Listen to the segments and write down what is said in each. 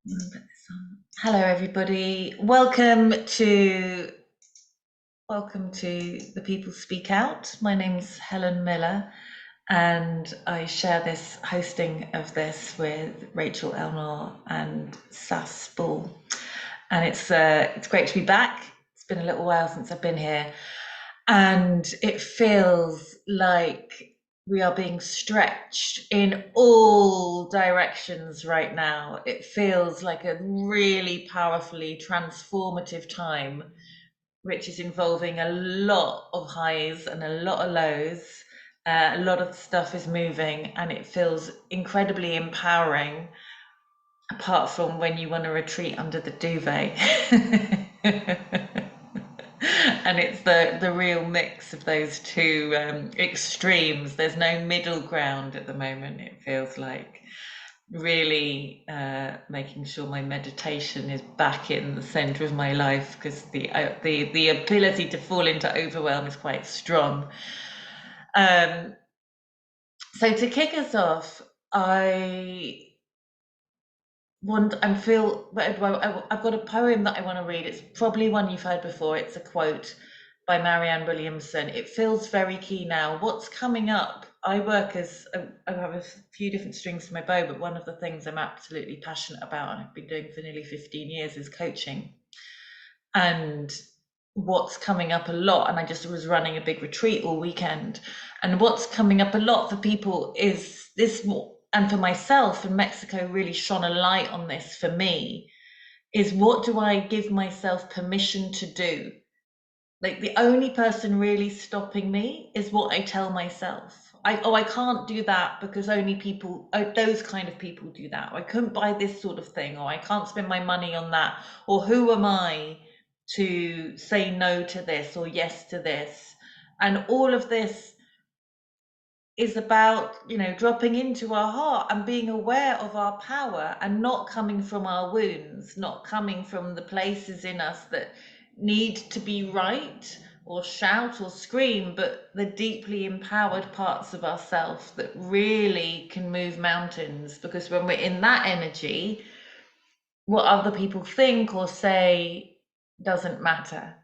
Put this on. Hello, everybody. Welcome to the People Speak Out. My name's Helen Miller, and I share this hosting of this with Rachel Elnor and Sass Ball. And it's great to be back. It's been a little while since I've been here, and it feels like we are being stretched in all directions right now. It feels like a really powerfully transformative time, which is involving a lot of highs and a lot of lows. A lot of stuff is moving, and it feels incredibly empowering, apart from when you want to retreat under the duvet. And it's the real mix of those two extremes. There's no middle ground at the moment. It feels like really making sure my meditation is back in the center of my life, because the ability to fall into overwhelm is quite strong. So to kick us off, I've got a poem that I want to read. It's probably one you've heard before. It's a quote by Marianne Williamson. It feels very key now. What's coming up? I have a few different strings to my bow, but one of the things I'm absolutely passionate about, and I've been doing for nearly 15 years, is coaching. And what's coming up a lot, and I just was running a big retreat all weekend, and what's coming up a lot for people is this, and for myself, and Mexico really shone a light on this for me, is what do I give myself permission to do? Like, the only person really stopping me is what I tell myself. I can't do that because only those kind of people do that. Or I couldn't buy this sort of thing, or I can't spend my money on that. Or who am I to say no to this or yes to this? And all of this is about, dropping into our heart and being aware of our power, and not coming from our wounds, not coming from the places in us that need to be right or shout or scream, but the deeply empowered parts of ourselves that really can move mountains. Because when we're in that energy, what other people think or say doesn't matter,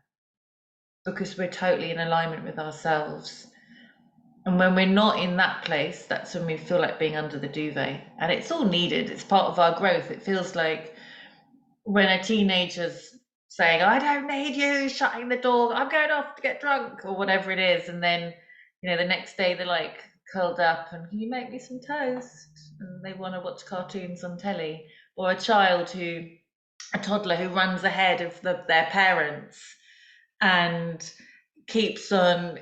because we're totally in alignment with ourselves. And when we're not in that place, that's when we feel like being under the duvet. And it's all needed. It's part of our growth. It feels like when a teenager's saying, I don't need you, shutting the door, I'm going off to get drunk, or whatever it is. And then, the next day they're like curled up and, can you make me some toast? And they want to watch cartoons on telly. Or a toddler who runs ahead of their parents and keeps on,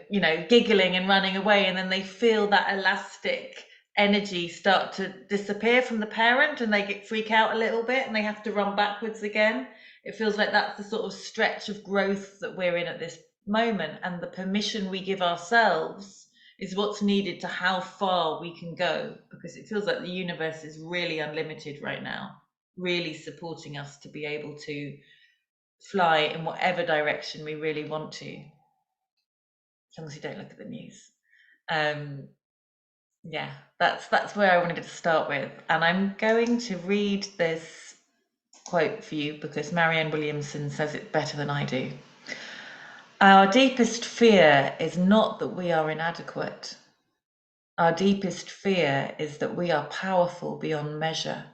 giggling and running away, and then they feel that elastic energy start to disappear from the parent, and they freak out a little bit and they have to run backwards again. It feels like that's the sort of stretch of growth that we're in at this moment, and the permission we give ourselves is what's needed to how far we can go, because it feels like the universe is really unlimited right now, really supporting us to be able to fly in whatever direction we really want to, as long as you don't look at the news. Yeah, that's where I wanted to start with, and I'm going to read this quote for you because Marianne Williamson says it better than I do. Our deepest fear is not that we are inadequate. Our deepest fear is that we are powerful beyond measure.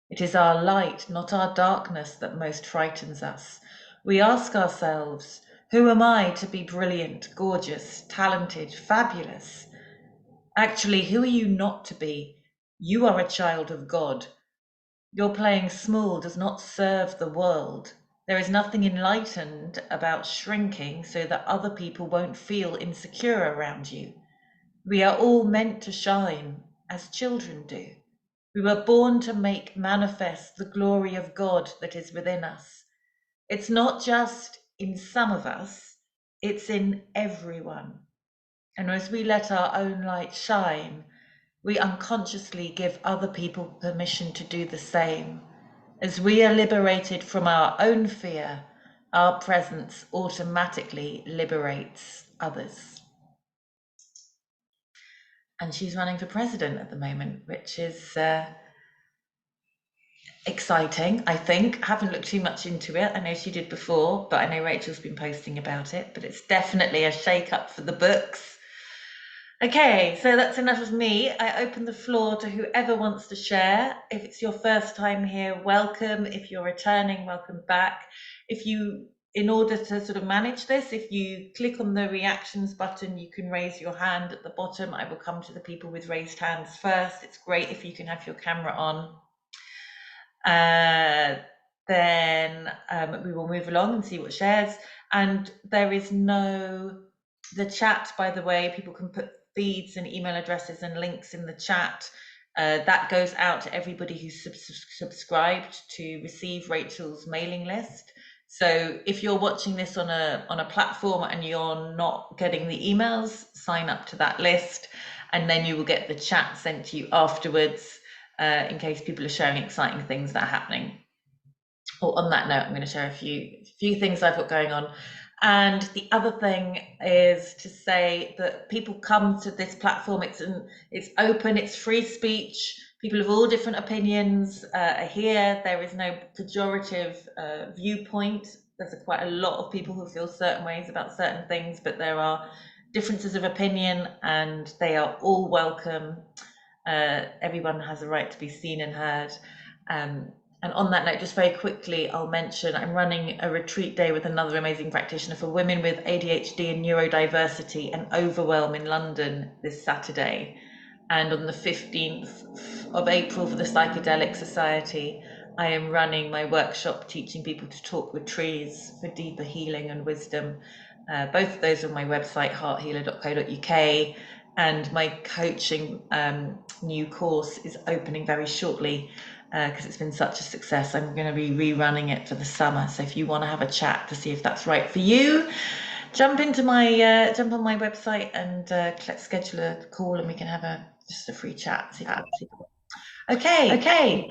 It is our light, not our darkness, that most frightens us. We ask ourselves, who am I to be brilliant, gorgeous, talented, fabulous? Actually, who are you not to be? You are a child of God. Your playing small does not serve the world. There is nothing enlightened about shrinking so that other people won't feel insecure around you. We are all meant to shine, as children do. We were born to make manifest the glory of God that is within us. It's not just in some of us, it's in everyone. And as we let our own light shine, we unconsciously give other people permission to do the same. As we are liberated from our own fear, our presence automatically liberates others. And she's running for president at the moment, which is exciting, I think. I haven't looked too much into it. I know she did before, but I know Rachel's been posting about it. But it's definitely a shake up for the books. Okay, so that's enough of me. I open the floor to whoever wants to share. If it's your first time here, welcome. If you're returning, welcome back. If you, in order to sort of manage this, if you click on the reactions button, you can raise your hand at the bottom. I will come to the people with raised hands first. It's great if you can have your camera on. Then we will move along and see what shares. And there is no, the chat, by the way, people can put feeds and email addresses and links in the chat. That goes out to everybody who's subscribed to receive Rachel's mailing list. So if you're watching this on a platform and you're not getting the emails, sign up to that list, and then you will get the chat sent to you afterwards, in case people are sharing exciting things that are happening. Well, on that note, I'm going to share a few things I've got going on. And the other thing is to say that people come to this platform. It's open. It's free speech. People of all different opinions are here. There is no pejorative viewpoint. There's quite a lot of people who feel certain ways about certain things, but there are differences of opinion, and they are all welcome. Everyone has a right to be seen and heard. And on that note, just very quickly, I'll mention I'm running a retreat day with another amazing practitioner for women with ADHD and neurodiversity and overwhelm in London this Saturday. And on the 15th of April for the Psychedelic Society, I am running my workshop teaching people to talk with trees for deeper healing and wisdom. Both of those are on my website, hearthealer.co.uk. And my coaching new course is opening very shortly, because it's been such a success. I'm going to be rerunning it for the summer. So if you want to have a chat to see if that's right for you, jump on my website and let's schedule a call and we can have just a free chat. Okay.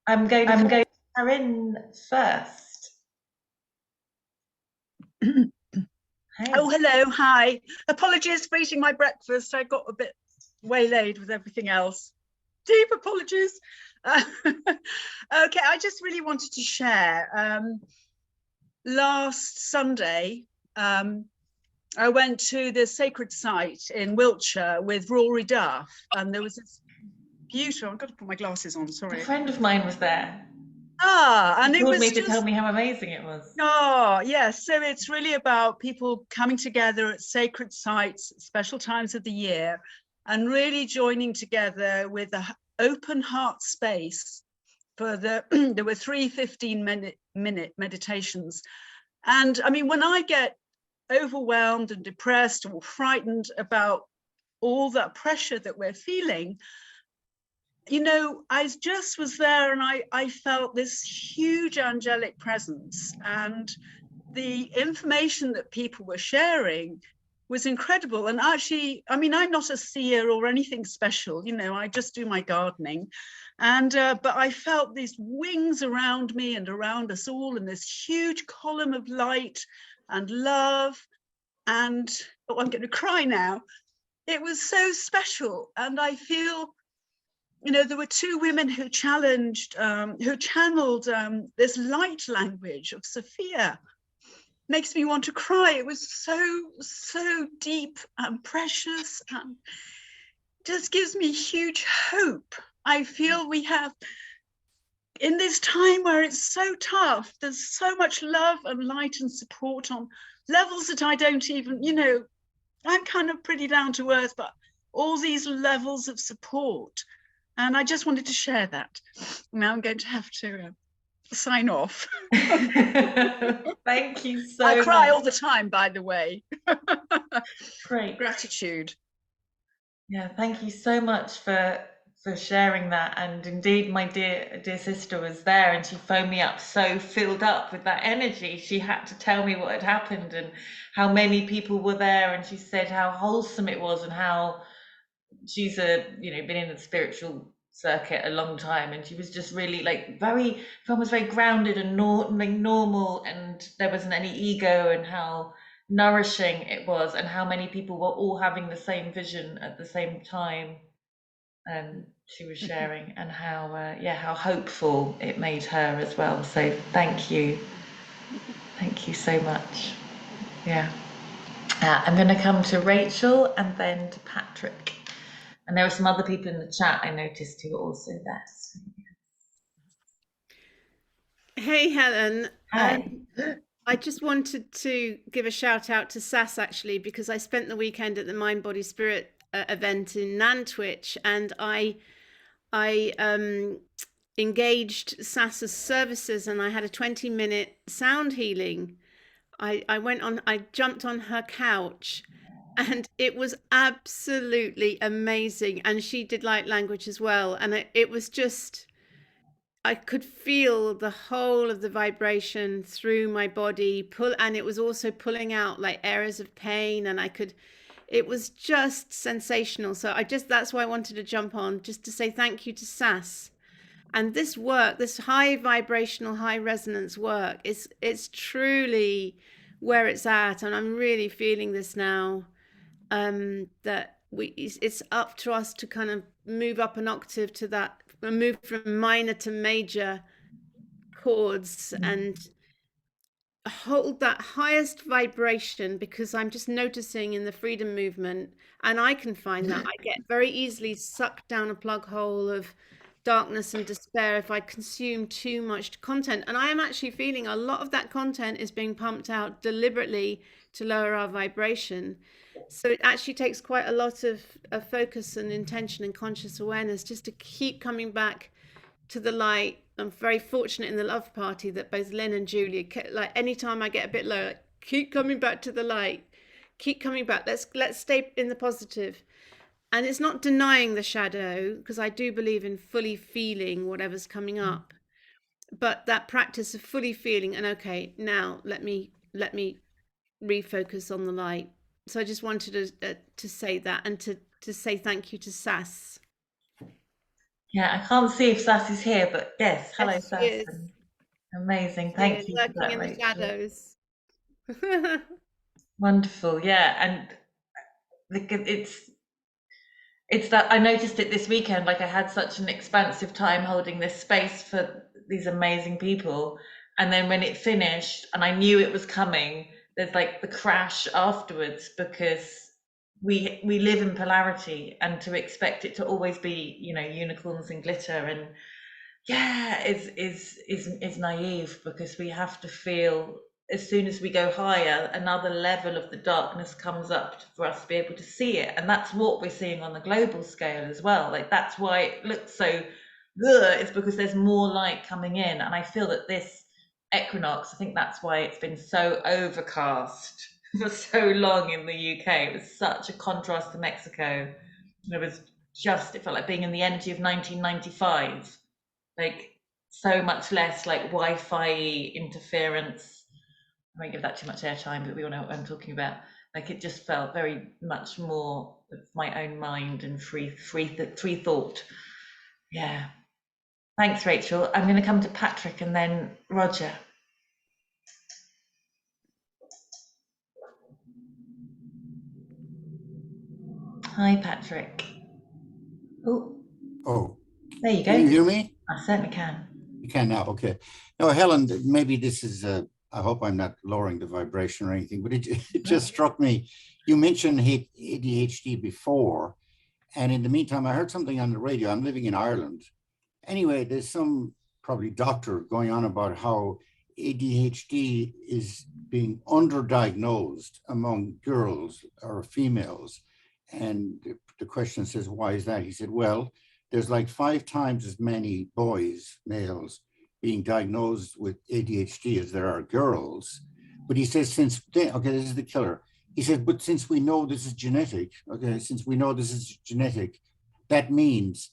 I'm going to Karen first. Hey. Oh, hello, hi. Apologies for eating my breakfast. I got a bit waylaid with everything else. Deep apologies. Okay, I just really wanted to share. Last Sunday, I went to the sacred site in Wiltshire with Rory Duff, and there was this beautiful, I've got to put my glasses on, sorry. A friend of mine was there. And he it was me to tell me how amazing it was. Oh, yes. So it's really about people coming together at sacred sites, special times of the year, and really joining together with an open heart space for there were 3 15-minute meditations. And I mean, when I get overwhelmed and depressed or frightened about all that pressure that we're feeling, you know, I just was there and I felt this huge angelic presence, and the information that people were sharing was incredible. And actually, I mean, I'm not a seer or anything special, you know, I just do my gardening. And but I felt these wings around me and around us all, and this huge column of light and love. And oh, I'm going to cry now. It was so special. And I feel, you know, there were 2 women who who channeled this light language of Sophia. Makes me want to cry. It was so deep and precious, and just gives me huge hope. I feel we have, in this time where it's so tough, there's so much love and light and support on levels that I don't even, you know, I'm kind of pretty down to earth, but all these levels of support. And I just wanted to share that. Now I'm going to have to sign off. Thank you so much. I cry all the time, by the way. Great. Gratitude. Yeah, thank you so much for sharing that. And indeed, my dear sister was there, and she phoned me up so filled up with that energy. She had to tell me what had happened and how many people were there, and she said how wholesome it was and how she's been in the spiritual circuit a long time, and she was just really everyone was very grounded and normal, and there wasn't any ego, and how nourishing it was, and how many people were all having the same vision at the same time. she was sharing, and how how hopeful it made her as well. So thank you so much. Yeah. I'm going to come to Rachel and then to Patrick. And there were some other people in the chat I noticed who were also there. Hey, Helen. Hi. I just wanted to give a shout out to Sass actually, because I spent the weekend at the Mind Body Spirit event in Nantwich, and I engaged Sass's services, and I had a 20-minute sound healing. I jumped on her couch, and it was absolutely amazing. And she did light language as well, and it was just, I could feel the whole of the vibration through my body pull, and it was also pulling out like areas of pain, and it was just sensational. So that's why I wanted to jump on, just to say thank you to Sass. And this work, this high vibrational, high resonance work, it's truly where it's at. And I'm really feeling this now, that it's up to us to kind of move up an octave to that, move from minor to major chords, and hold that highest vibration, because I'm just noticing in the freedom movement, and I can find that I get very easily sucked down a plug hole of darkness and despair if I consume too much content. And I am actually feeling a lot of that content is being pumped out deliberately to lower our vibration. So it actually takes quite a lot of focus and intention and conscious awareness just to keep coming back to the light. I'm very fortunate in the love party that both Lynn and Julia, like anytime I get a bit low, like, keep coming back to the light, keep coming back. Let's stay in the positive. And it's not denying the shadow, because I do believe in fully feeling whatever's coming up. But that practice of fully feeling, and okay, now let me refocus on the light. So I just wanted to say that, and to say thank you to Sass. Yeah, I can't see if Sass is here, but yes, hello, Yes, she Sass. is. Amazing. Thank you for Lurking that, in the Rachel. shadows. Wonderful. Yeah, and it's that I noticed it this weekend. Like I had such an expansive time holding this space for these amazing people, and then when it finished, and I knew it was coming, there's like the crash afterwards, because we live in polarity, and to expect it to always be, you know, unicorns and glitter and yeah, is naive, because we have to feel as soon as we go higher, another level of the darkness comes up for us to be able to see it. And that's what we're seeing on the global scale as well. Like that's why it looks so good, it's because there's more light coming in. And I feel that this equinox, I think that's why it's been so overcast for so long in the UK. It was such a contrast to Mexico. It was just, it felt like being in the energy of 1995, like so much less like Wi-Fi interference. I won't give that too much airtime, but we all know what I'm talking about. Like it just felt very much more of my own mind and free thought. Yeah. Thanks, Rachel. I'm going to come to Patrick and then Roger. Hi, Patrick. Oh, there you go. Can you hear me? I certainly can. You can now, okay. No, Helen, maybe this is, I hope I'm not lowering the vibration or anything, but it just struck me. You mentioned ADHD before, and in the meantime, I heard something on the radio. I'm living in Ireland. Anyway, there's some probably doctor going on about how ADHD is being underdiagnosed among girls or females. And the question says, why is that? He said, well, there's like 5 times as many boys, males, being diagnosed with ADHD as there are girls. But he says, since then, okay, this is the killer. He said, but since we know this is genetic, that means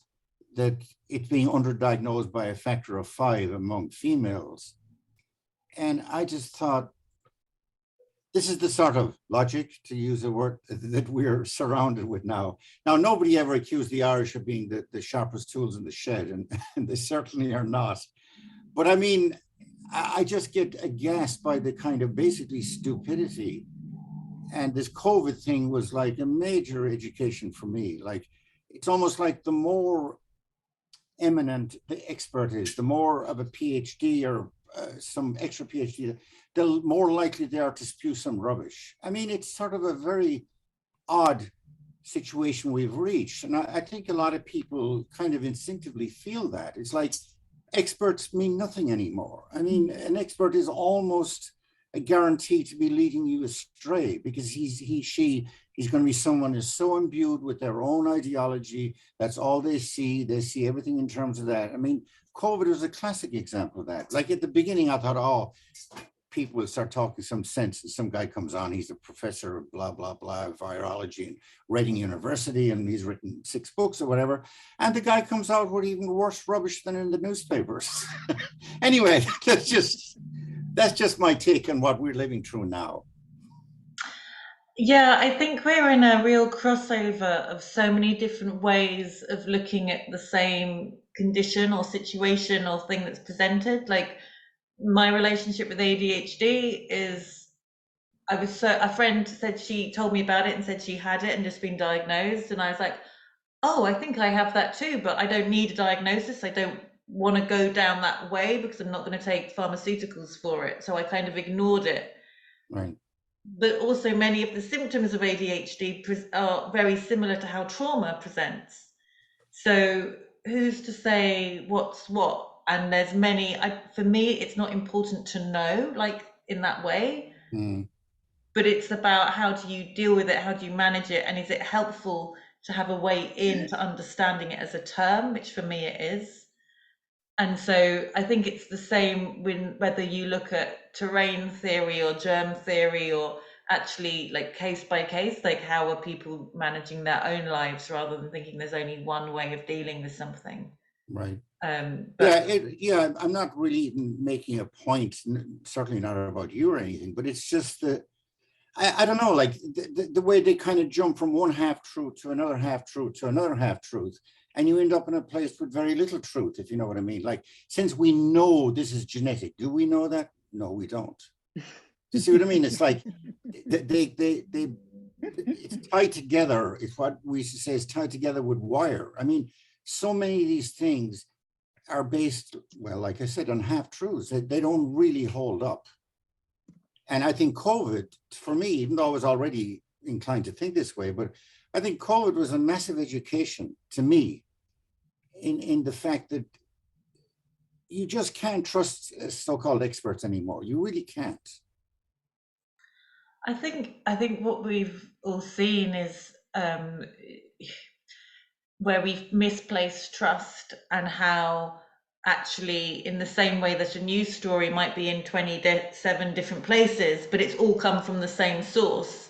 that it's being underdiagnosed by a factor of 5 among females. And I just thought, this is the sort of logic, to use a word, that we're surrounded with now. Now, nobody ever accused the Irish of being the sharpest tools in the shed, and they certainly are not. But I mean, I just get aghast by the kind of basically stupidity. And this COVID thing was like a major education for me. Like, it's almost like the more eminent the expert is, the more of a PhD or some extra PhD, the more likely they are to spew some rubbish. I mean, it's sort of a very odd situation we've reached. And I think a lot of people kind of instinctively feel that. It's like experts mean nothing anymore. I mean, an expert is almost a guarantee to be leading you astray, because he's going to be someone who's so imbued with their own ideology. That's all they see. They see everything in terms of that. I mean, COVID was a classic example of that. Like at the beginning, I thought, oh, people will start talking some sense, and some guy comes on, he's a professor of blah, blah, blah, virology in Reading University, and he's written 6 books or whatever. And the guy comes out with even worse rubbish than in the newspapers. Anyway, that's just my take on what we're living through now. Yeah, I think we're in a real crossover of so many different ways of looking at the same condition or situation or thing that's presented. Like my relationship with ADHD is, a friend said, she told me about it and said she had it and just been diagnosed. And I was like, oh, I think I have that too, but I don't need a diagnosis. I don't want to go down that way because I'm not going to take pharmaceuticals for it. So I kind of ignored it. Right. But also many of the symptoms of ADHD are very similar to how trauma presents. So who's to say what's what? And there's many, for me, it's not important to know, like in that way, but it's about how do you deal with it? How do you manage it? And is it helpful to have a way into understanding it as a term, which for me it is. And so I think it's the same whether you look at terrain theory or germ theory, or actually like case by case, like how are people managing their own lives rather than thinking there's only one way of dealing with something. Right. But I'm not really even making a point, certainly not about you or anything, but it's just that I don't know, like the way they kind of jump from one half truth to another half truth to another half truth. And you end up in a place with very little truth, if you know what I mean. Like, since we know this is genetic, do we know that? No, we don't. Do you see what I mean? It's like it's tied together. It's what we used to say is tied together with wire. I mean, so many of these things are based, well, like I said, on half truths. They don't really hold up. And I think COVID, for me, even though I was already inclined to think this way, but I think COVID was a massive education to me in the fact that you just can't trust so-called experts anymore. You really can't. I think what we've all seen is where we've misplaced trust, and how actually in the same way that a news story might be in 27 different places, but it's all come from the same source.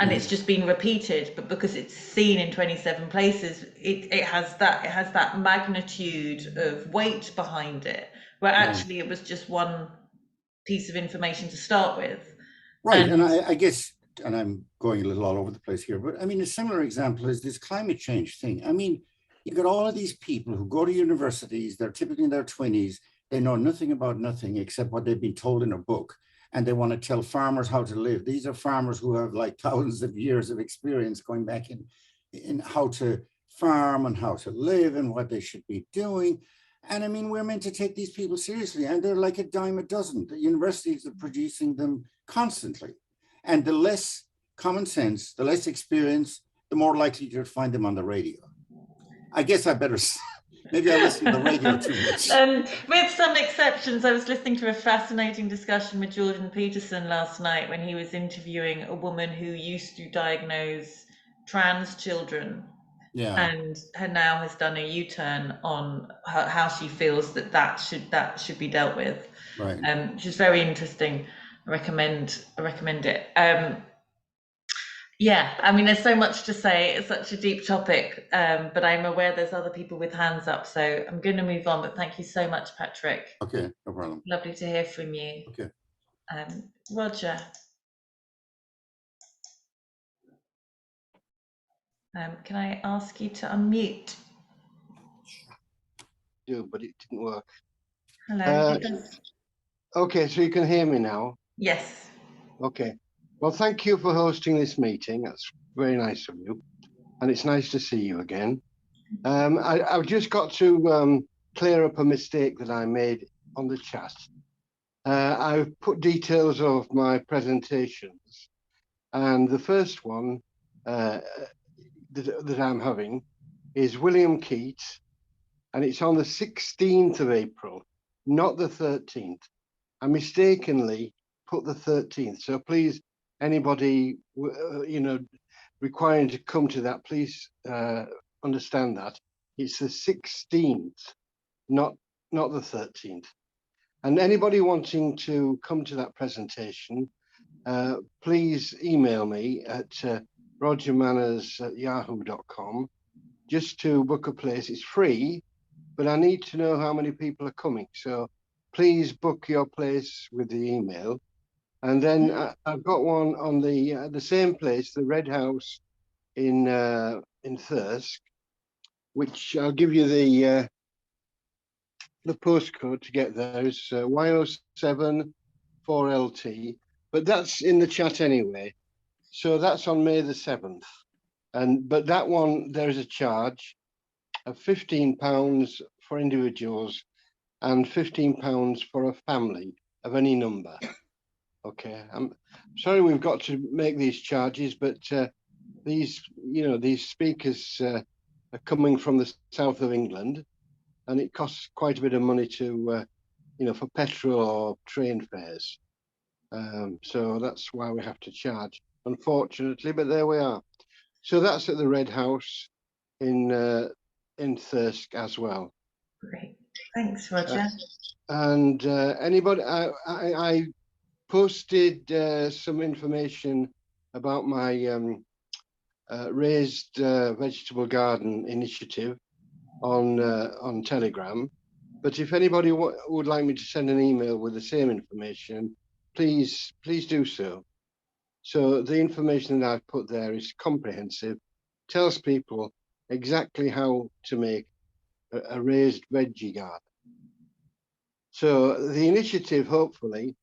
And it's just been repeated, but because it's seen in 27 places, it has that magnitude of weight behind it, where actually it was just one piece of information to start with. Right, and I guess, and I'm going a little all over the place here, but I mean, a similar example is this climate change thing. I mean, you got all of these people who go to universities, they're typically in their 20s, they know nothing about nothing except what they've been told in a book. And they want to tell farmers how to live. These are farmers who have like thousands of years of experience going back in how to farm and how to live and what they should be doing. And I mean, we're meant to take these people seriously, and they're like a dime a dozen. The universities are producing them constantly. And the less common sense, the less experience, the more likely to find them on the radio. I guess I better... Maybe I listen to the radio too much. With some exceptions, I was listening to a fascinating discussion with Jordan Peterson last night when he was interviewing a woman who used to diagnose trans children, and now has done a U-turn on how she feels that should be dealt with. Right. Which is very interesting. I recommend it. Yeah, I mean, there's so much to say. It's such a deep topic, but I'm aware there's other people with hands up, so I'm going to move on. But thank you so much, Patrick. Okay, no problem. Lovely to hear from you. Okay. Roger. Can I ask you to unmute? Do, but it didn't work. Hello. Okay, so you can hear me now? Yes. Okay. Well, thank you for hosting this meeting. That's very nice of you. And it's nice to see you again. I've just got to clear up a mistake that I made on the chat. I've put details of my presentations, and the first one that I'm having is William Keats, and it's on the 16th of April, not the 13th. I mistakenly put the 13th, so please, anybody requiring to come to that, please understand that it's the 16th, not the 13th. And anybody wanting to come to that presentation, please email me at rogermanners@yahoo.com just to book a place. It's free, but I need to know how many people are coming. So please book your place with the email. And then I've got one on the same place, the Red House in Thirsk, which I'll give you the postcode to get there. It's Y07 4LT, but that's in the chat anyway. So that's on May the 7th. But that one, there is a charge of £15 for individuals and £15 for a family of any number. Okay, I'm sorry we've got to make these charges, but these speakers are coming from the south of England, and it costs quite a bit of money to, for petrol or train fares. So that's why we have to charge, unfortunately, but there we are. So that's at the Red House in Thirsk as well. Great, thanks, Roger. And anybody, I posted some information about my raised vegetable garden initiative on Telegram. But if anybody would like me to send an email with the same information, please do so. So the information that I've put there is comprehensive, tells people exactly how to make a raised veggie garden. So the initiative, hopefully,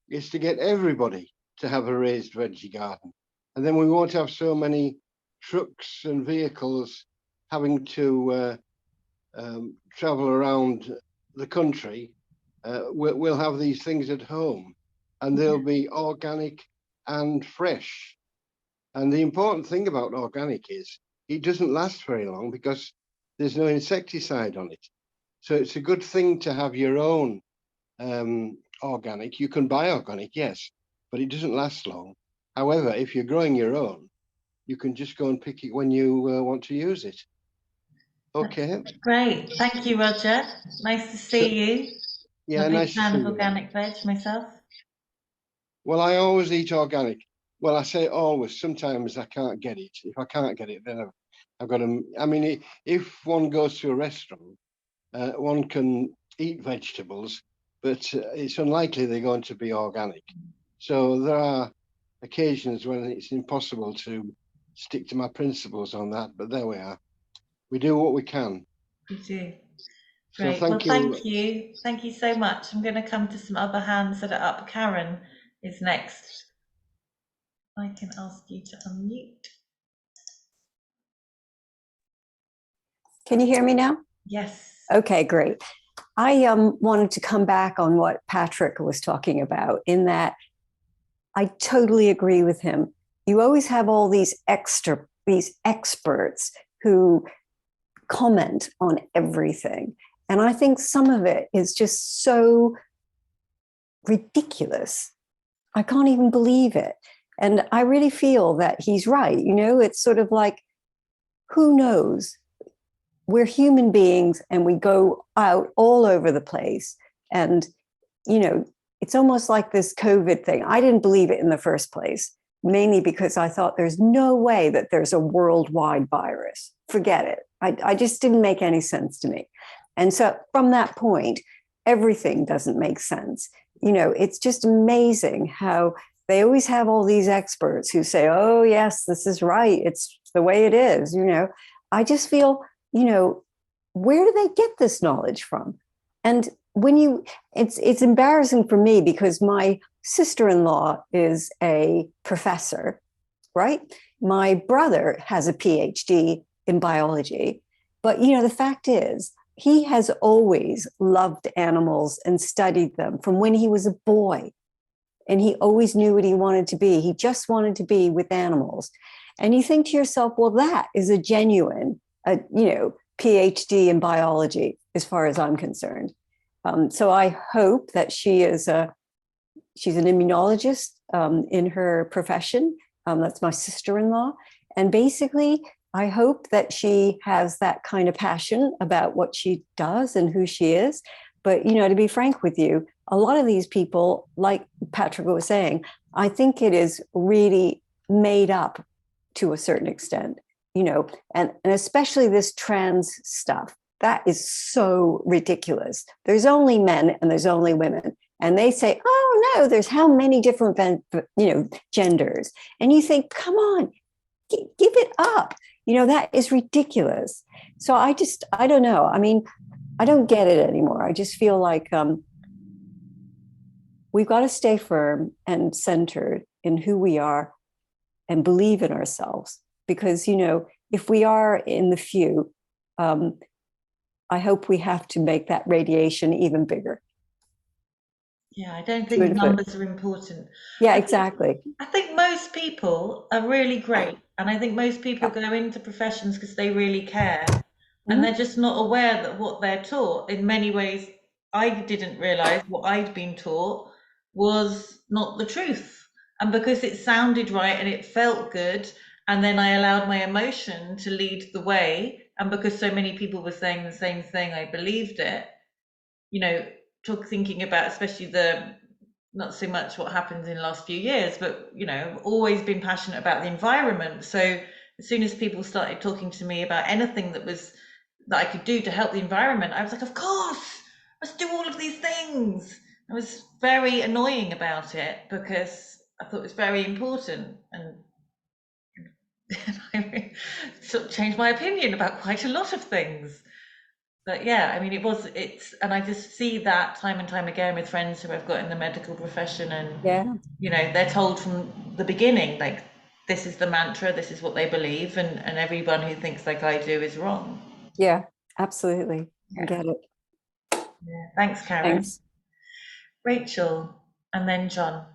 is to get everybody to have a raised veggie garden. And then we won't have so many trucks and vehicles having to travel around the country. We'll have these things at home, and they'll be organic and fresh. And the important thing about organic is it doesn't last very long because there's no insecticide on it. So it's a good thing to have your own organic. You can buy organic, yes, but it doesn't last long. However, if you're growing your own, you can just go and pick it when you want to use it. Okay. That's great. Thank you, Roger. Nice to see you. Yeah, I'm a big nice to fan see of you. organic veg myself. Well, I always eat organic. Well, I say always. Sometimes I can't get it. If I can't get it, then I've got to. I mean, if one goes to a restaurant, one can eat vegetables, but it's unlikely they're going to be organic. So there are occasions when it's impossible to stick to my principles on that. But there we are. We do what we can. We do. So Great. Well, thank you. thank you. Thank you so much. I'm going to come to some other hands that are up. Karen is next. I can ask you to unmute. Can you hear me now? Yes. Okay, great. I wanted to come back on what Patrick was talking about, in that I totally agree with him. You always have all these experts who comment on everything. And I think some of it is just so ridiculous. I can't even believe it. And I really feel that he's right. You know, it's sort of like, who knows? We're human beings and we go out all over the place. And, you know, it's almost like this COVID thing. I didn't believe it in the first place, mainly because I thought there's no way that there's a worldwide virus. Forget it. I just didn't make any sense to me. And so from that point, everything doesn't make sense. You know, it's just amazing how they always have all these experts who say, oh, yes, this is right. It's the way it is. You know, I just feel, you know, where do they get this knowledge from? And when it's embarrassing for me because my sister-in-law is a professor, right? My brother has a PhD in biology. But, the fact is, he has always loved animals and studied them from when he was a boy. And he always knew what he wanted to be. He just wanted to be with animals. And you think to yourself, well, that is a genuine, PhD in biology, as far as I'm concerned. So I hope that she's an immunologist in her profession. That's my sister-in-law. And basically, I hope that she has that kind of passion about what she does and who she is. But, to be frank with you, a lot of these people, like Patrick was saying, I think it is really made up to a certain extent, and especially this trans stuff. That is so ridiculous. There's only men and there's only women. And they say, oh, no, there's how many different, genders. And you think, come on, give it up. That is ridiculous. So I don't know. I mean, I don't get it anymore. I just feel like we've got to stay firm and centered in who we are and believe in ourselves. Because, if we are in the few, I hope we have to make that radiation even bigger. Yeah, I don't think numbers are important. Yeah, exactly. I think most people are really great. And I think most people go into professions because they really care. And they're just not aware that what they're taught, in many ways, I didn't realize what I'd been taught was not the truth. And because it sounded right and it felt good, and then I allowed my emotion to lead the way, and because so many people were saying the same thing, I believed it, thinking about especially not so much what happened in the last few years, but, I've always been passionate about the environment. So as soon as people started talking to me about anything that I could do to help the environment, I was like, of course, let's do all of these things. I was very annoying about it because I thought it was very important, and I sort of changed my opinion about quite a lot of things. But yeah, I mean, and I just see that time and time again with friends who I've got in the medical profession, and they're told from the beginning, like, this is the mantra, this is what they believe, and everyone who thinks like I do is wrong. Yeah, absolutely. I get it. Yeah. Thanks, Karen. Thanks. Rachel, and then John.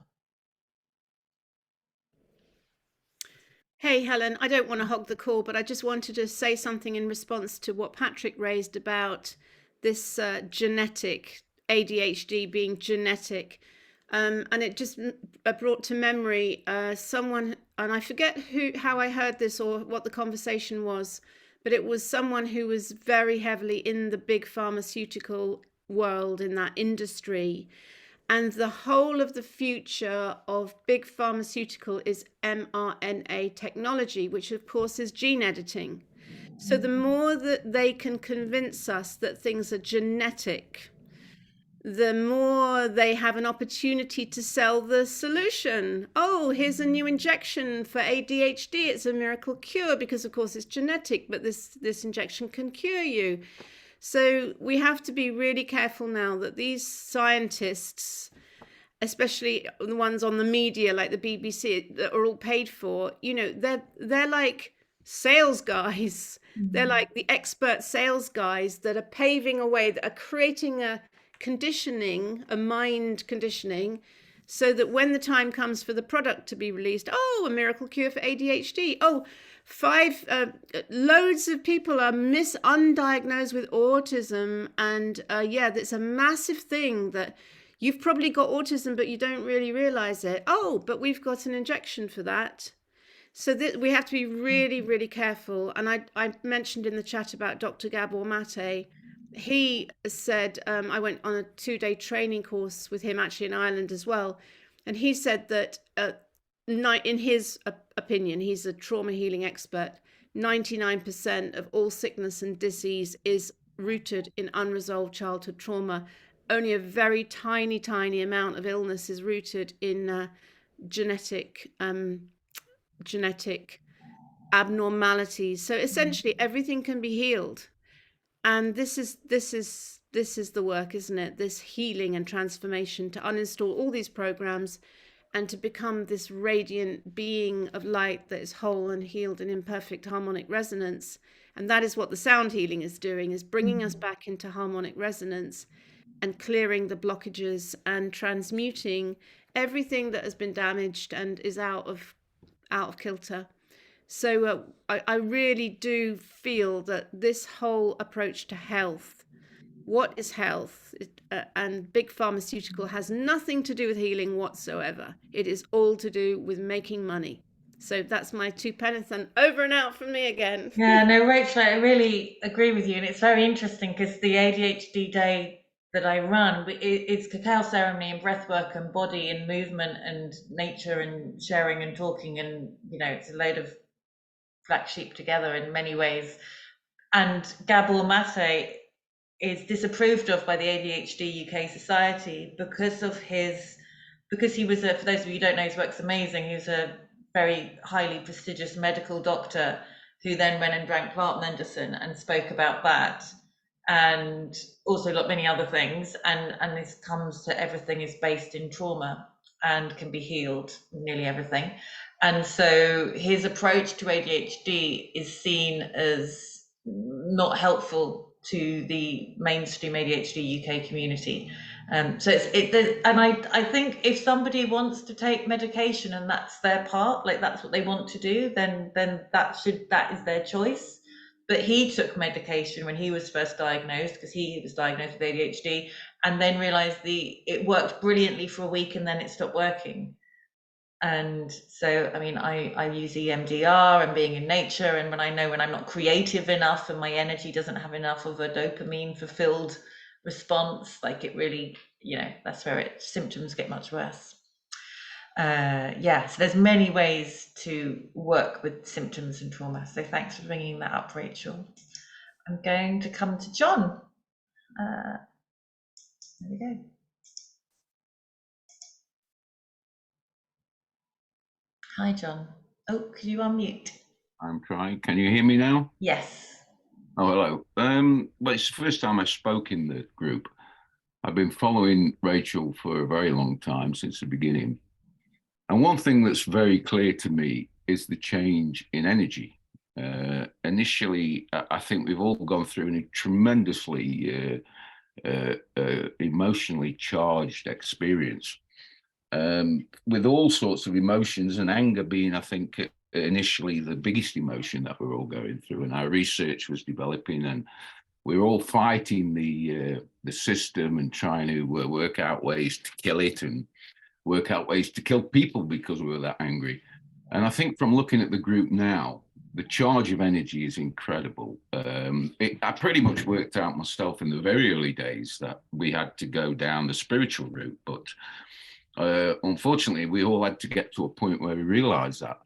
Hey, Helen, I don't want to hog the call, but I just wanted to say something in response to what Patrick raised about this genetic ADHD being genetic. And it just brought to memory someone, and I forget how I heard this or what the conversation was, but it was someone who was very heavily in the big pharmaceutical world, in that industry. And the whole of the future of big pharmaceutical is mRNA technology, which of course is gene editing. So the more that they can convince us that things are genetic, the more they have an opportunity to sell the solution. Oh, here's a new injection for ADHD. It's a miracle cure because of course it's genetic, but this injection can cure you. So we have to be really careful now that these scientists, especially the ones on the media like the BBC that are all paid for, they're like sales guys. They're like the expert sales guys that are paving a way, that are creating a mind conditioning, so that when the time comes for the product to be released, a miracle cure for ADHD. Loads of people are undiagnosed with autism, and that's a massive thing, that you've probably got autism but you don't really realize it. But we've got an injection for that. So we have to be really, really careful. And I mentioned in the chat about Dr. Gabor Mate. He said, I went on a 2-day training course with him actually in Ireland as well, and he said that in his opinion, he's a trauma healing expert, 99% of all sickness and disease is rooted in unresolved childhood trauma. Only a very tiny amount of illness is rooted in genetic abnormalities. So essentially everything can be healed. And this is the work, isn't it? This healing and transformation, to uninstall all these programs and to become this radiant being of light that is whole and healed and in perfect harmonic resonance. And that is what the sound healing is doing, is bringing us back into harmonic resonance and clearing the blockages and transmuting everything that has been damaged and is out of kilter. So I really do feel that this whole approach to health, what is health, and big pharmaceutical has nothing to do with healing whatsoever. It is all to do with making money. So that's my 2 pence, and over and out from me again. Yeah, no, Rachel, I really agree with you. And it's very interesting because the ADHD day that I run, it's cacao ceremony and breath work and body and movement and nature and sharing and talking. And, you know, it's a load of black sheep together in many ways. And Gabor Mate is disapproved of by the ADHD UK Society because he was for those of you who don't know, his work's amazing. He was a very highly prestigious medical doctor who then went and drank plant medicine and spoke about that, and also many other things. And this comes to everything is based in trauma and can be healed, nearly everything. And so his approach to ADHD is seen as not helpful to the mainstream ADHD UK community. So I think if somebody wants to take medication and that's their part, like that's what they want to do, then that is their choice. But he took medication when he was first diagnosed, because he was diagnosed with ADHD, and then realized it worked brilliantly for a week and then it stopped working. And so, I mean, I use EMDR and being in nature, and when I'm not creative enough and my energy doesn't have enough of a dopamine fulfilled response, like it really, that's where symptoms get much worse. So there's many ways to work with symptoms and trauma. So thanks for bringing that up, Rachel. I'm going to come to John. There we go. Hi, John. Oh, could you unmute? I'm trying. Can you hear me now? Yes. Oh, hello. Well, it's the first time I spoke in the group. I've been following Rachel for a very long time, since the beginning. And one thing that's very clear to me is the change in energy. Initially, I think we've all gone through a tremendously emotionally charged experience, with all sorts of emotions, and anger being, I think, initially the biggest emotion that we're all going through. And our research was developing, and we were all fighting the system and trying to work out ways to kill it and work out ways to kill people because we were that angry. And I think from looking at the group now, the charge of energy is incredible. I pretty much worked out myself in the very early days that we had to go down the spiritual route, but unfortunately, we all had to get to a point where we realized that.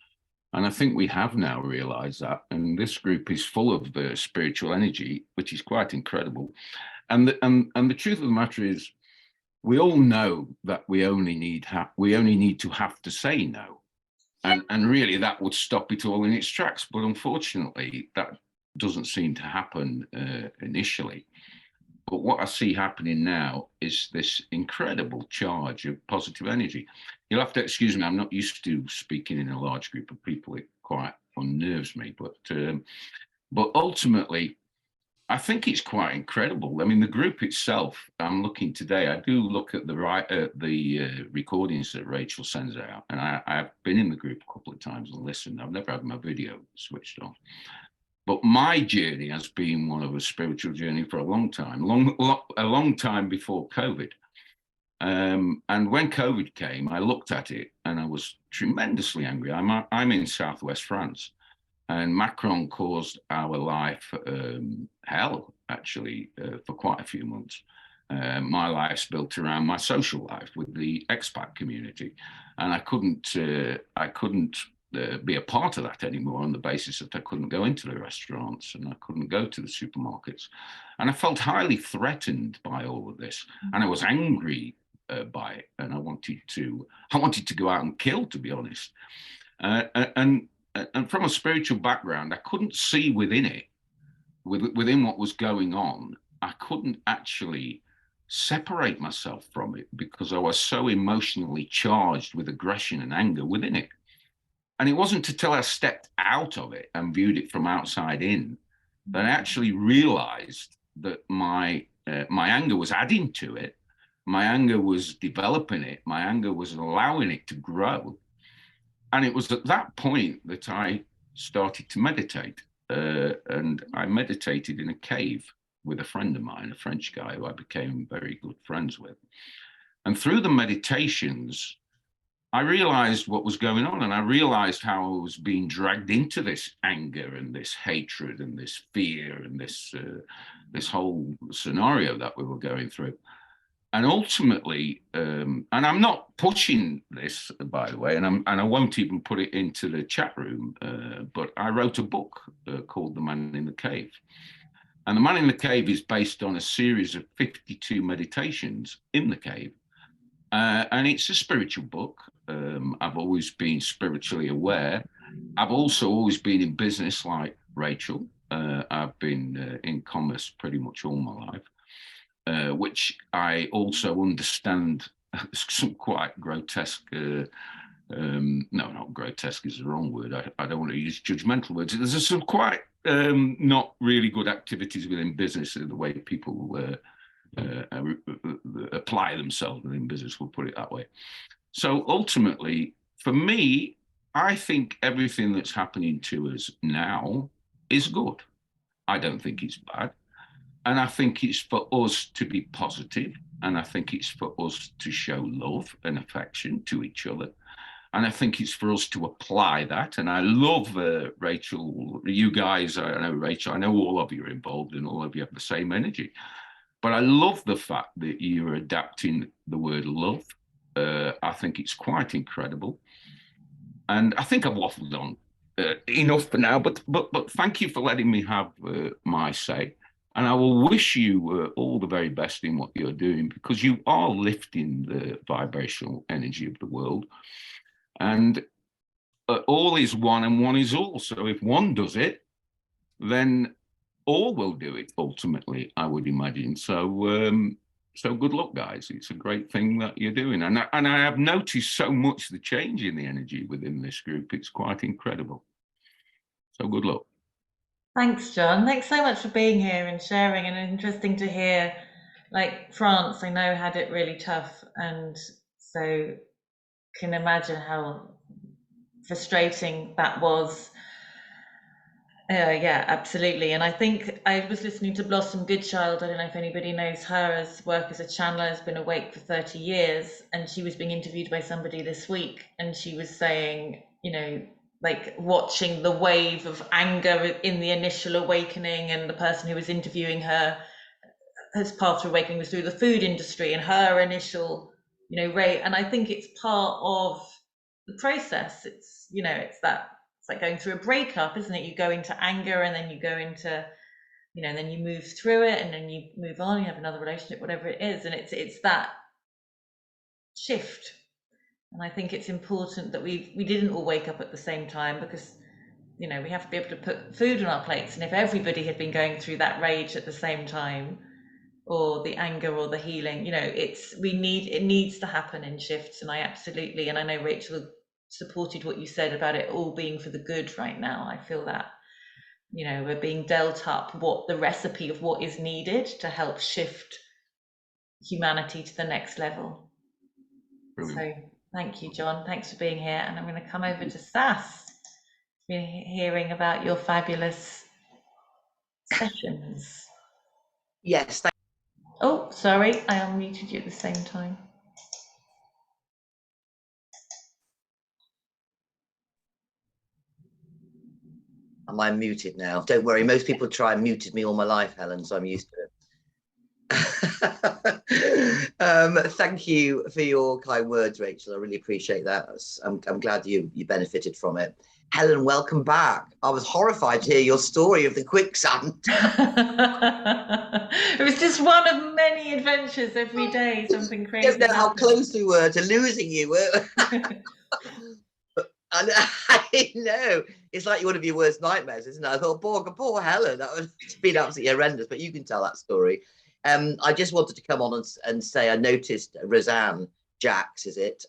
And I think we have now realized that. And this group is full of spiritual energy, which is quite incredible. And the truth of the matter is, we all know that we only need to have to say no. And really that would stop it all in its tracks. But unfortunately, that doesn't seem to happen initially. But what I see happening now is this incredible charge of positive energy. You'll have to excuse me, I'm not used to speaking in a large group of people. It quite unnerves me. But ultimately, I think it's quite incredible. I mean, the group itself, I'm looking today, I do look at the recordings that Rachel sends out. And I've been in the group a couple of times and listened. I've never had my video switched on. But my journey has been one of a spiritual journey for a long time, a long time before COVID. And when COVID came, I looked at it and I was tremendously angry. I'm in Southwest France, and Macron caused our life hell, actually, for quite a few months. My life's built around my social life with the expat community, and I couldn't be a part of that anymore on the basis that I couldn't go into the restaurants and I couldn't go to the supermarkets. And I felt highly threatened by all of this. And I was angry by it. And I wanted to go out and kill, to be honest. And from a spiritual background, I couldn't see within it, within what was going on, I couldn't actually separate myself from it because I was so emotionally charged with aggression and anger within it. And it wasn't until I stepped out of it and viewed it from outside in that I actually realized that my anger was adding to it. My anger was developing it. My anger was allowing it to grow. And it was at that point that I started to meditate. And I meditated in a cave with a friend of mine, a French guy who I became very good friends with. And through the meditations, I realized what was going on, and I realized how I was being dragged into this anger and this hatred and this fear and this whole scenario that we were going through. And ultimately, and I'm not pushing this, by the way, and I won't even put it into the chat room, but I wrote a book called The Man in the Cave. And The Man in the Cave is based on a series of 52 meditations in the cave. And it's a spiritual book. I've always been spiritually aware. I've also always been in business like Rachel. I've been in commerce pretty much all my life, which I also understand some quite grotesque, no, not grotesque is the wrong word. I don't want to use judgmental words. There's some quite not really good activities within business, the way people apply themselves within business, we'll put it that way. So ultimately, for me, I think everything that's happening to us now is good. I don't think it's bad. And I think it's for us to be positive, and I think it's for us to show love and affection to each other. And I think it's for us to apply that. And I love Rachel, you guys, I know Rachel, I know all of you are involved and all of you have the same energy. But I love the fact that you're adapting the word love. I think it's quite incredible. And I think I've waffled on enough for now, but thank you for letting me have my say. And I will wish you all the very best in what you're doing, because you are lifting the vibrational energy of the world. And all is one and one is all. So if one does it, then all will do it ultimately, I would imagine. So so good luck, guys. It's a great thing that you're doing. And I have noticed so much the change in the energy within this group. It's quite incredible. So good luck. Thanks, John. Thanks so much for being here and sharing, and interesting to hear, like France, I know had it really tough, and so can imagine how frustrating that was. Yeah, absolutely. And I think I was listening to Blossom Goodchild. I don't know if anybody knows her, as work as a channeler, has been awake for 30 years. And she was being interviewed by somebody this week. And she was saying, you know, like watching the wave of anger in the initial awakening. And the person who was interviewing her, his path to awakening was through the food industry, and her initial, you know, rate. And I think it's part of the process. It's, you know, it's like going through a breakup, isn't it? You go into anger, and then you go into, you know, and then you move through it, and then you move on, you have another relationship, whatever it is. And it's that shift. And I think it's important that we didn't all wake up at the same time, because, you know, we have to be able to put food on our plates. And if everybody had been going through that rage at the same time, or the anger or the healing, you know, it needs to happen in shifts. And I absolutely, and I know Rachel supported what you said about it all being for the good right now. I feel that, you know, we're being dealt up what the recipe of what is needed to help shift humanity to the next level. Brilliant. So thank you, John. Thanks for being here. And I'm going to come over to Sass. Been hearing about your fabulous sessions. Yes. Oh, sorry, I unmuted you at the same time. Am I muted now? Don't worry, most people try and muted me all my life, Helen, so I'm used to it. Thank you for your kind words, Rachel. I really appreciate that. I'm glad you benefited from it. Helen, welcome back. I was horrified to hear your story of the quicksand. It was just one of many adventures every day, something crazy. I don't know how close we were to losing you. I know. It's like one of your worst nightmares, isn't it? I thought, poor Helen, that would have been absolutely horrendous, but you can tell that story. I just wanted to come on and say I noticed Roseanne Jacks, is it,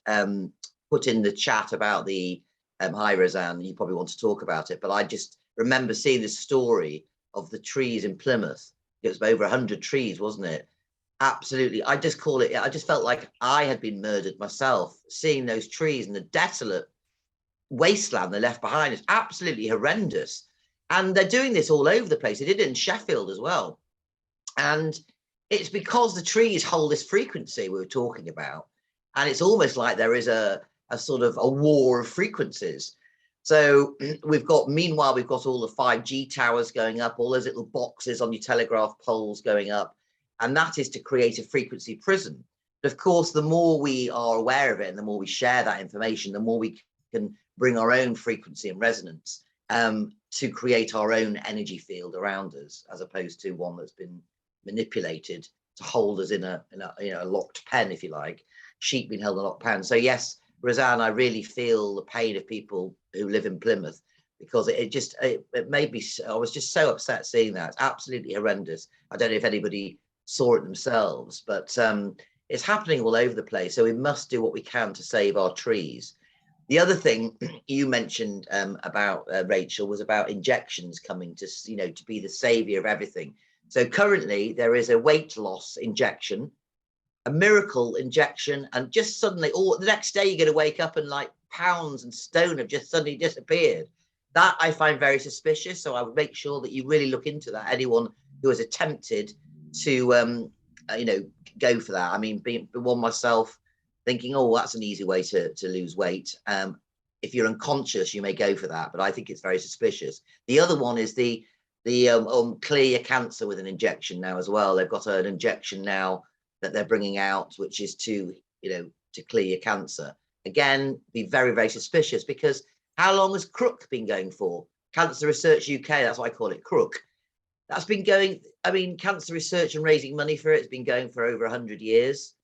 put in the chat about the, hi Roseanne, you probably want to talk about it, but I just remember seeing this story of the trees in Plymouth. It was over 100 trees, wasn't it? Absolutely. I just felt like I had been murdered myself, seeing those trees and the desolate wasteland they left behind. Is absolutely horrendous. And they're doing this all over the place. They did it in Sheffield as well. And it's because the trees hold this frequency we were talking about. And it's almost like there is a sort of a war of frequencies. So meanwhile, we've got all the 5G towers going up, all those little boxes on your telegraph poles going up. And that is to create a frequency prison. But of course, the more we are aware of it and the more we share that information, the more we can bring our own frequency and resonance to create our own energy field around us, as opposed to one that's been manipulated to hold us in a locked pen, if you like, sheep being held in a locked pen. So yes, Roseanne, I really feel the pain of people who live in Plymouth, because it made me, I was just so upset seeing that. It's absolutely horrendous. I don't know if anybody saw it themselves, but it's happening all over the place. So we must do what we can to save our trees. The other thing you mentioned about Rachel was about injections coming to, to be the savior of everything. So currently there is a weight loss injection, a miracle injection, and just suddenly, the next day you're going to wake up and like pounds and stone have just suddenly disappeared. That I find very suspicious. So I would make sure that you really look into that. Anyone who has attempted to, go for that. I mean, being one myself, thinking, oh, that's an easy way to lose weight. If you're unconscious, you may go for that, but I think it's very suspicious. The other one is the clear your cancer with an injection now as well. They've got an injection now that they're bringing out, which is to clear your cancer. Again, be very, very suspicious, because how long has Crook been going for? Cancer Research UK, that's why I call it Crook. That's been going, cancer research and raising money for it has been going for over 100 years.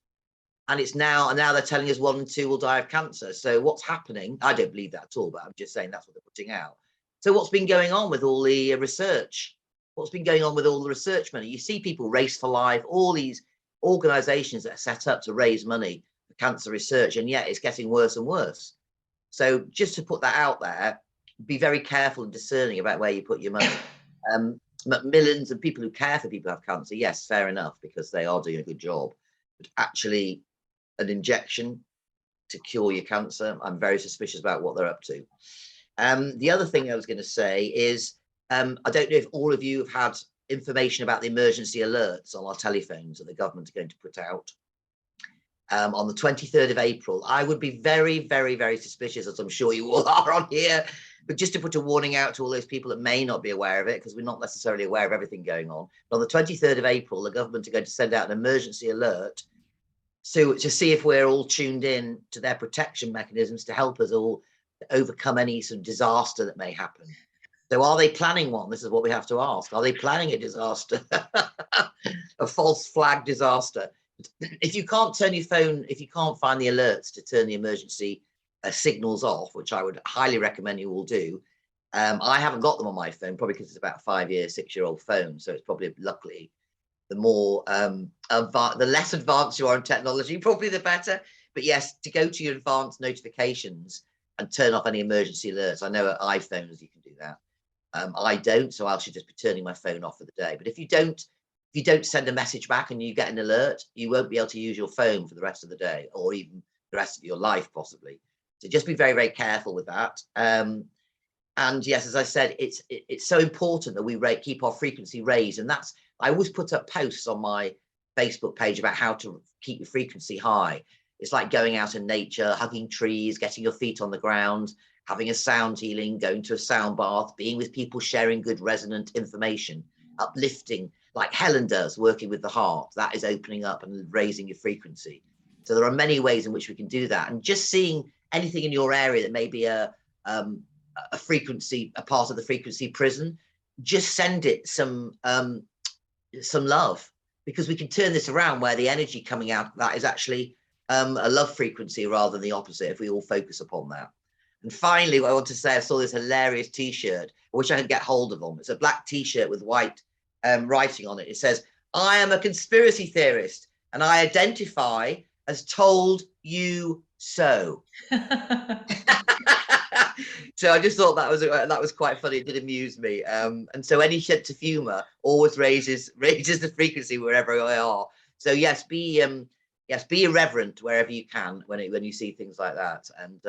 And it's now they're telling us 1 in 2 will die of cancer. So what's happening? I don't believe that at all, but I'm just saying that's what they're putting out. So what's been going on with all the research? What's been going on with all the research money? You see people Race for Life, all these organizations that are set up to raise money for cancer research, and yet it's getting worse and worse. So just to put that out there, be very careful and discerning about where you put your money. Macmillans and people who care for people who have cancer, yes, fair enough, because they are doing a good job. But actually, an injection to cure your cancer, I'm very suspicious about what they're up to. The other thing I was going to say is, I don't know if all of you have had information about the emergency alerts on our telephones that the government are going to put out. On the 23rd of April, I would be very, very, very suspicious, as I'm sure you all are on here, but just to put a warning out to all those people that may not be aware of it, because we're not necessarily aware of everything going on. But on the 23rd of April, the government are going to send out an emergency alert to see if we're all tuned in to their protection mechanisms to help us all overcome any sort of disaster that may happen. So are they planning one? This is what we have to ask. Are they planning a disaster? A false flag disaster? If you can't turn your phone, if you can't find the alerts to turn the emergency signals off, which I would highly recommend you all do. I haven't got them on my phone, probably because it's about a 5-year, 6-year-old phone. So it's probably, luckily, the more the less advanced you are in technology, probably the better. But yes, to go to your advanced notifications and turn off any emergency alerts. I know at iPhones you can do that. I don't, so I should just be turning my phone off for the day. But if you don't send a message back and you get an alert, you won't be able to use your phone for the rest of the day, or even the rest of your life, possibly. So just be very, very careful with that. And yes, as I said, it's so important that we keep our frequency raised. And that's, I always put up posts on my Facebook page about how to keep your frequency high. It's like going out in nature, hugging trees, getting your feet on the ground, having a sound healing, going to a sound bath, being with people, sharing good resonant information, uplifting, like Helen does, working with the heart. That is opening up and raising your frequency. So there are many ways in which we can do that. And just seeing anything in your area that may be a frequency, a part of the frequency prison, just send it some love, because we can turn this around where the energy coming out of that is actually a love frequency rather than the opposite, if we all focus upon that. And finally, what I want to say, I saw this hilarious t-shirt. I wish I could get hold of them. It's a black t-shirt with white writing on it. It says, "I am a conspiracy theorist and I identify as told you so." So I just thought that was quite funny. It did amuse me. And so any sense of humour always raises the frequency wherever I are. So yes, be irreverent wherever you can when you see things like that. And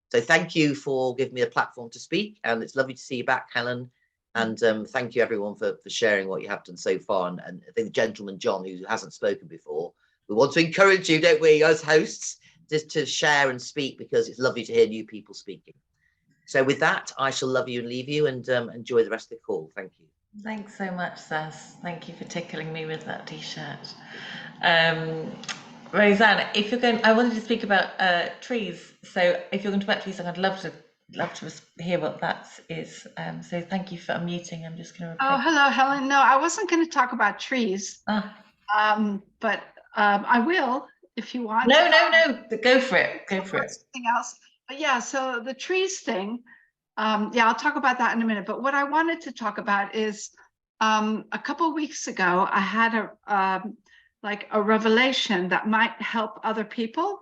so thank you for giving me a platform to speak, and it's lovely to see you back, Helen. And thank you everyone for sharing what you have done so far. And I think the gentleman John, who hasn't spoken before, we want to encourage you, don't we, as hosts, just to share and speak, because it's lovely to hear new people speaking. So with that, I shall love you and leave you, and enjoy the rest of the call. Thank you. Thanks so much, Sass. Thank you for tickling me with that t-shirt. Roseanne, if you're going, I wanted to speak about trees. So if you're going to talk about trees, I'd love to hear what that is. So thank you for unmuting. I'm just going to. Oh, hello, Helen. No, I wasn't going to talk about trees, but I will if you want. No. Go for it. Go for it. Something else. But yeah, so the trees thing. Yeah, I'll talk about that in a minute. But what I wanted to talk about is a couple of weeks ago, I had a revelation that might help other people.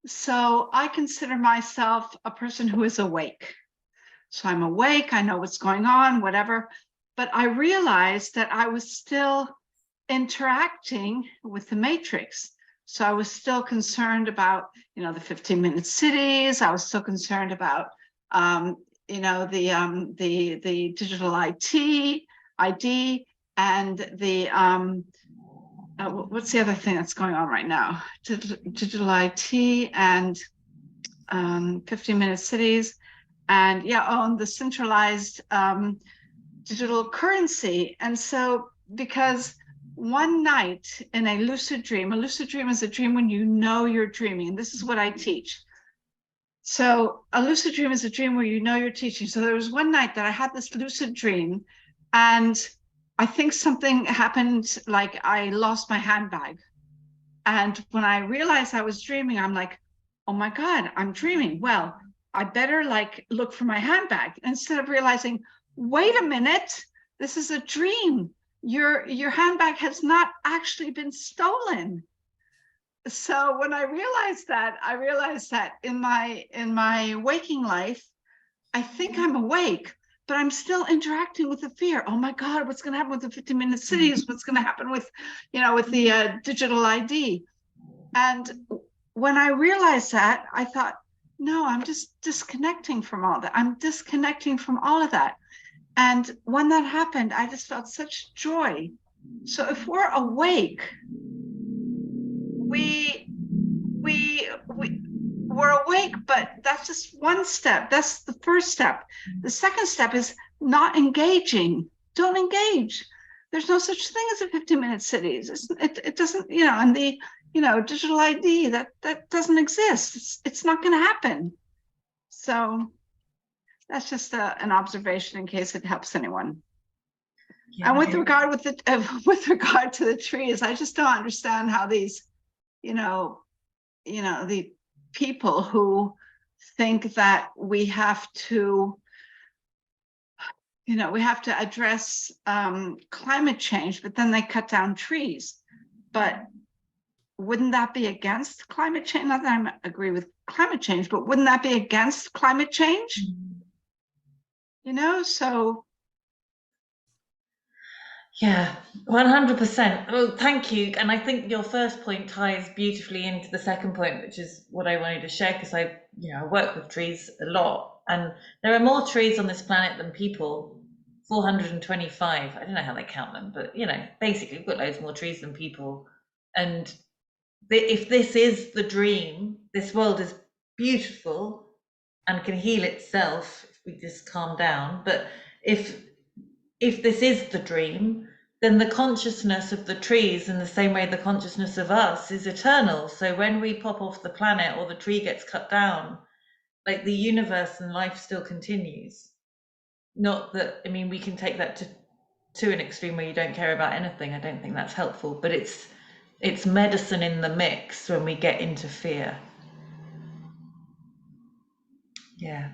So I consider myself a person who is awake. So I'm awake, I know what's going on, whatever. But I realized that I was still interacting with the matrix. So I was still concerned about, the 15-minute cities. I was still concerned about, the digital ID, and the what's the other thing that's going on right now? Digital IT and 15-minute cities, and the centralized digital currency. And so, because one night in a lucid dream is a dream when you know you're dreaming, and this is what I teach. So a lucid dream is a dream where you know you're teaching. So there was one night that I had this lucid dream, and I think something happened, like I lost my handbag. And when I realized I was dreaming, I'm like, oh my God, I'm dreaming. Well, I better look for my handbag, instead of realizing, wait a minute, this is a dream. Your handbag has not actually been stolen. So when I realized that in my waking life, I think I'm awake, but I'm still interacting with the fear. Oh my God, what's going to happen with the 15-minute cities? What's going to happen with the digital ID? And when I realized that, I thought, no, I'm just disconnecting from all that. I'm disconnecting from all of that. And when that happened, I just felt such joy. So if we're awake, we're awake, but that's just one step. That's the first step. The second step is not engaging. Don't engage. There's no such thing as a 15-minute cities. It doesn't, and the digital ID, that doesn't exist. It's not going to happen. So that's just an observation in case it helps anyone. Yeah. And with regard to the trees, I just don't understand how these, the people who think that we have to address climate change, but then they cut down trees. But wouldn't that be against climate change? Not that I agree with climate change, but wouldn't that be against climate change? So. Yeah, 100%. Well, thank you. And I think your first point ties beautifully into the second point, which is what I wanted to share, because I work with trees a lot, and there are more trees on this planet than people. 425. I don't know how they count them, but basically we've got loads more trees than people. And if this is the dream, this world is beautiful and can heal itself if we just calm down. But if this is the dream, then the consciousness of the trees, in the same way the consciousness of us, is eternal. So when we pop off the planet or the tree gets cut down, the universe and life still continues. Not that, we can take that to an extreme where you don't care about anything. I don't think that's helpful, but it's medicine in the mix when we get into fear. Yeah.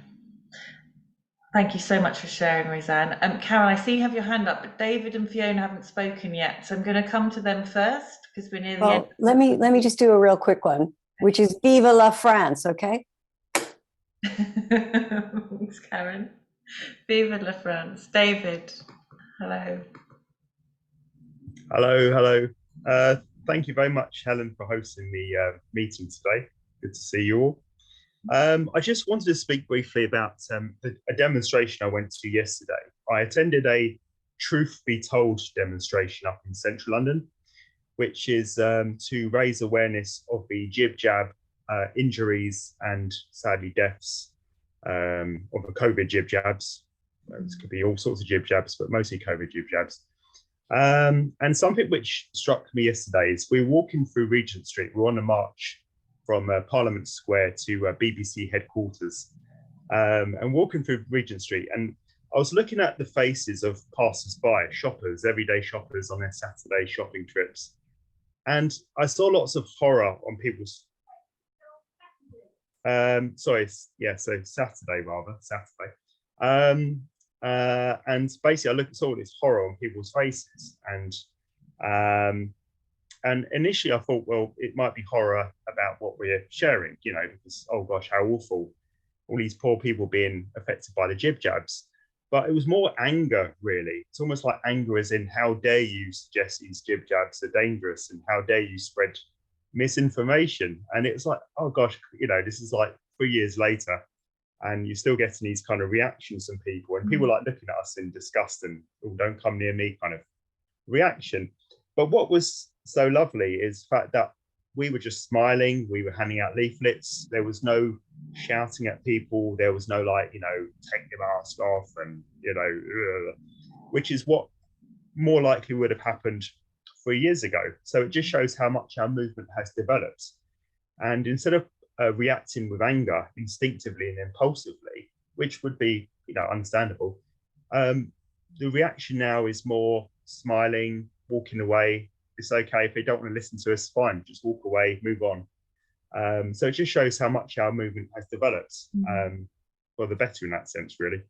Thank you so much for sharing, Roseanne. Carol, I see you have your hand up, but David and Fiona haven't spoken yet, so I'm going to come to them first because we're near the end. Let me just do a real quick one, which is Vive la France, okay? Thanks, Karen. Vive la France. David, hello. Hello. Thank you very much, Helen, for hosting the meeting today. Good to see you all. I just wanted to speak briefly about a demonstration I went to yesterday. I attended a Truth Be Told demonstration up in central London, which is to raise awareness of the jib-jab injuries and sadly deaths of the COVID jib-jabs. This could be all sorts of jib-jabs, but mostly COVID jib-jabs. And something which struck me yesterday is we were walking through Regent Street. We were on a march from Parliament Square to BBC headquarters, and walking through Regent Street. And I was looking at the faces of passers-by, shoppers, everyday shoppers on their Saturday shopping trips. And I saw lots of horror on people's, so Saturday. And basically I saw this horror on people's faces, and initially I thought, well, it might be horror about what we're sharing, because, oh gosh, how awful, all these poor people being affected by the jib-jabs. But it was more anger, really. It's almost like anger as in, how dare you suggest these jib-jabs are dangerous, and how dare you spread misinformation? And it's like, oh gosh, this is like 3 years later, and you're still getting these kind of reactions from people, and people like looking at us in disgust and, oh, don't come near me kind of reaction. But what was so lovely is the fact that we were just smiling, we were handing out leaflets, there was no shouting at people, there was no take your mask off and, which is what more likely would have happened 3 years ago. So it just shows how much our movement has developed. And instead of reacting with anger instinctively and impulsively, which would be understandable, the reaction now is more smiling, walking away. It's okay if they don't want to listen to us, fine, just walk away, move on. So it just shows how much our movement has developed for the better in that sense, really.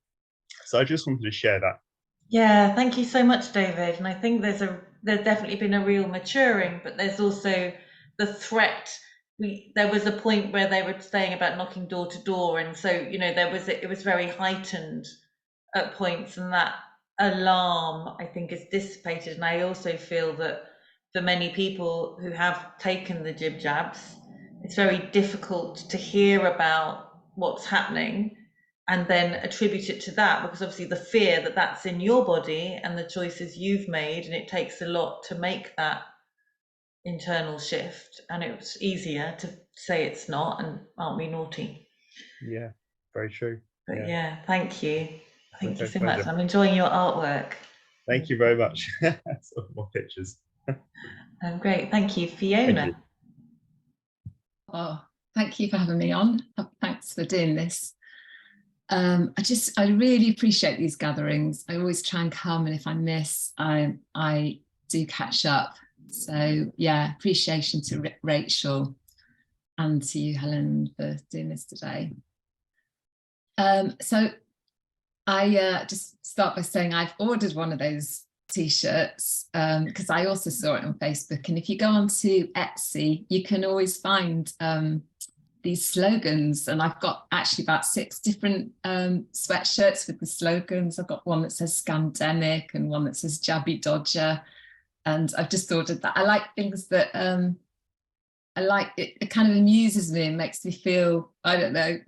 So I just wanted to share that. Yeah, thank you so much, David. And I think there's definitely been a real maturing, but there's also the threat. There was a point where they were saying about knocking door to door, and so it was very heightened at points, and that alarm, I think, is dissipated. And I also feel that for many people who have taken the jib jabs, it's very difficult to hear about what's happening and then attribute it to that, because obviously the fear that that's in your body and the choices you've made, and it takes a lot to make that internal shift, and it's easier to say it's not and aren't we naughty. Yeah, very true. But yeah, thank you Okay, you so pleasure. much. I'm enjoying your artwork. Thank you very much. More pictures. Great, thank you. Fiona. Thank you. Oh, thank you for having me on. Thanks for doing this. I really appreciate these gatherings. I always try and come, and if I miss, I do catch up. So yeah, appreciation to Rachel and to you, Helen, for doing this today. So I just start by saying I've ordered one of those t-shirts because I also saw it on Facebook, and if you go onto Etsy, you can always find these slogans, and I've got actually about 6 different sweatshirts with the slogans. I've got one that says Scandemic and one that says Jabby Dodger, and I've just ordered that. I like things that I like. It kind of amuses me and makes me feel, I don't know,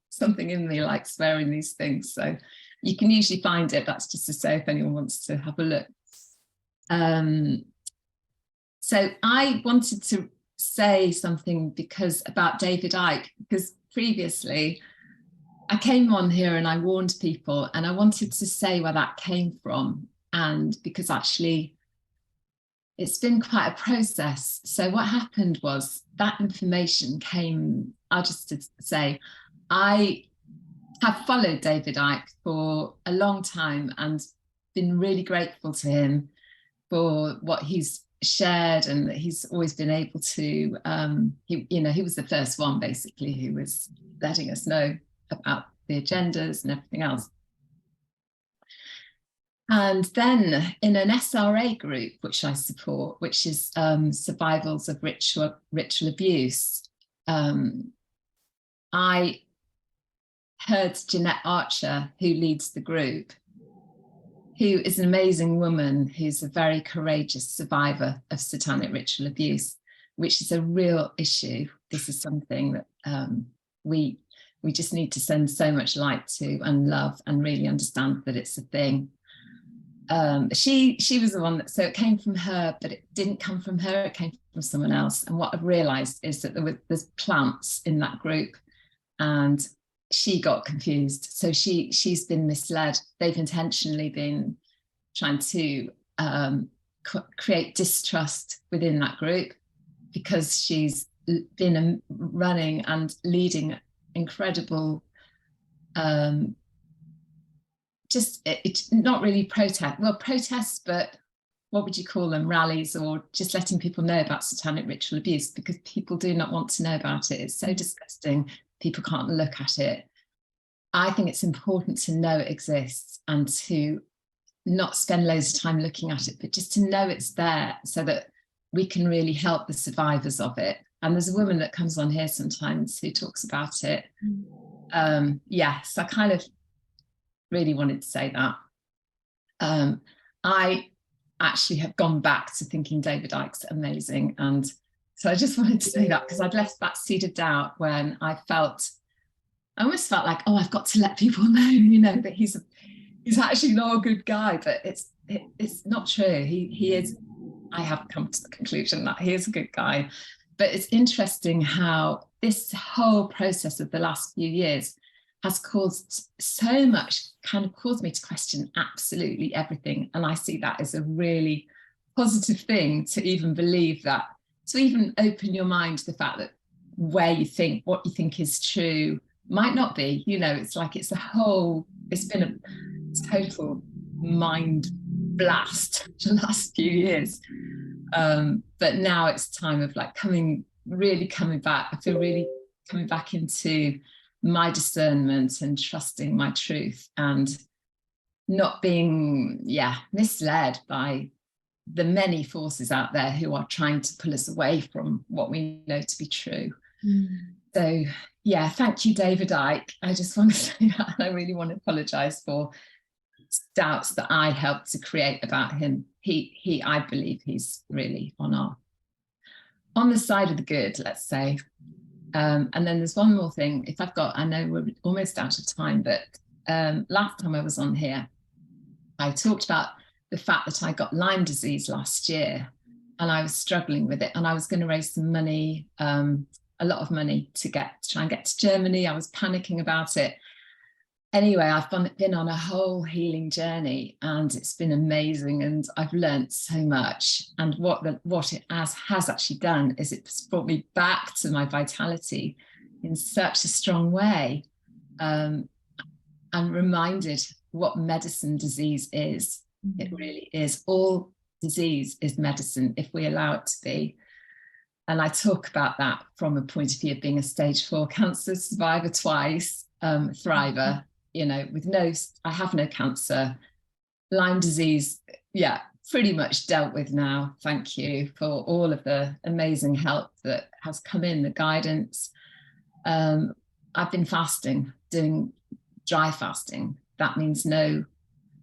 something in me likes wearing these things. So you can usually find it. That's just to say if anyone wants to have a look. So I wanted to say something about David Icke, because previously I came on here and I warned people, and I wanted to say where that came from, and because actually it's been quite a process. So what happened was that information came, I'll just say, I have followed David Icke for a long time and been really grateful to him for what he's shared, and that he's always been able to, he was the first one basically who was letting us know about the agendas and everything else. And then in an SRA group, which I support, which is Survivals of Ritual Abuse, I heard Jeanette Archer, who leads the group, who is an amazing woman who's a very courageous survivor of satanic ritual abuse, which is a real issue. This is something that we just need to send so much light to and love and really understand that it's a thing. She was the one that, so it came from her, but it didn't come from her, it came from someone else. And what I've realized is that there's plants in that group, and she got confused. So she's been misled. They've intentionally been trying to create distrust within that group, because she's been running and leading incredible it's not really protests, but what would you call them, rallies, or just letting people know about satanic ritual abuse, because people do not want to know about it. It's so disgusting, people can't look at it. I think it's important to know it exists and to not spend loads of time looking at it, but just to know it's there so that we can really help the survivors of it. And there's a woman that comes on here sometimes who talks about it. Yes, I kind of really wanted to say that. I actually have gone back to thinking David Icke's amazing. And so I just wanted to say that, because I'd left that seed of doubt when I almost felt like, oh, I've got to let people know, that he's actually not a good guy, but it's not true. He is, I have come to the conclusion that he is a good guy. But it's interesting how this whole process of the last few years has caused so much, kind of caused me to question absolutely everything. And I see that as a really positive thing, to even believe that, to even open your mind to the fact that what you think is true might not be, it's like it's been a total mind blast the last few years. But now it's time of like coming back. I feel really coming back into my discernment and trusting my truth, and not being misled by the many forces out there who are trying to pull us away from what we know to be true. So thank you, David Icke. I just want to say that, and I really want to apologize for doubts that I helped to create about him. I believe he's really on the side of the good, let's say. And then there's one more thing. I know we're almost out of time, but last time I was on here, I talked about the fact that I got Lyme disease last year, and I was struggling with it, and I was going to raise some money, a lot of money to try and get to Germany. I was panicking about it. Anyway, I've been on a whole healing journey, and it's been amazing, and I've learned so much. And what it has actually done is it's brought me back to my vitality in such a strong way, and reminded what medicine disease is. It really is. All disease is medicine if we allow it to be. And I talk about that from a point of view of being a stage 4 cancer survivor twice, thriver. I have no cancer. Lyme disease, pretty much dealt with now. Thank you for all of the amazing help that has come in, the guidance. I've been fasting, doing dry fasting. That means no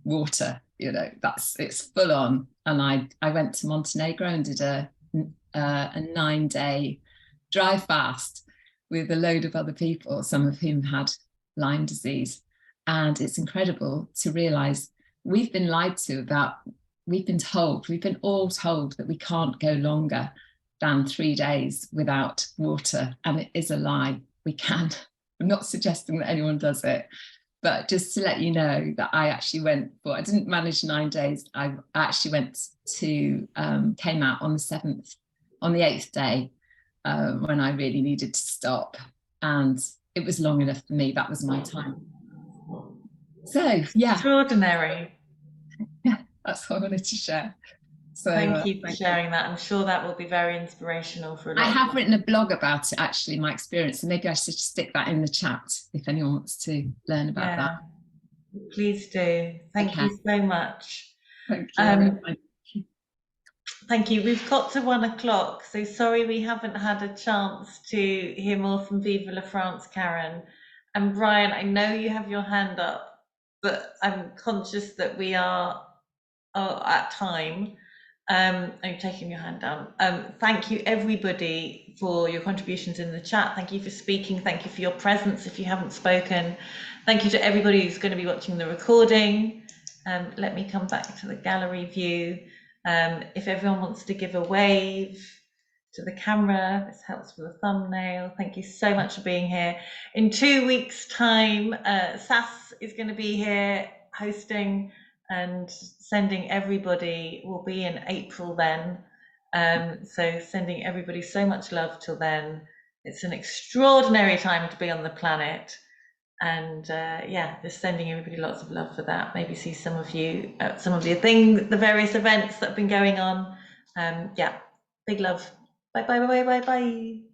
water, it's full on. And I went to Montenegro and did a 9-day dry fast with a load of other people, some of whom had Lyme disease. And it's incredible to realize we've been lied to we've been all told that we can't go longer than 3 days without water. And it is a lie. We can. I'm not suggesting that anyone does it, but just to let you know that I actually I didn't manage 9 days. I actually came out on the 8th day, when I really needed to stop. And it was long enough for me. That was my time. So, Extraordinary. That's what I wanted to share. So thank you for sharing that. I'm sure that will be very inspirational for a lot. I have written a blog about it, actually, my experience, and maybe I should stick that in the chat if anyone wants to learn about that. Please do. Thank you so much. Thank you. Thank you. We've got to 1 o'clock, so sorry we haven't had a chance to hear more from Vive la France, Karen. And Brian, I know you have your hand up, but I'm conscious that we are at time. I'm taking your hand down. Thank you everybody for your contributions in the chat. Thank you for speaking. Thank you for your presence if you haven't spoken. Thank you to everybody who's going to be watching the recording. Let me come back to the gallery view. If everyone wants to give a wave to the camera, this helps with the thumbnail. Thank you so much for being here. In 2 weeks' time, Sass is going to be here hosting and sending everybody, will be in April then. So sending everybody so much love till then. It's an extraordinary time to be on the planet. And yeah, just sending everybody lots of love for that. Maybe see some of you at some of the things, the various events that have been going on. Yeah, big love. Bye, bye, bye, bye, bye.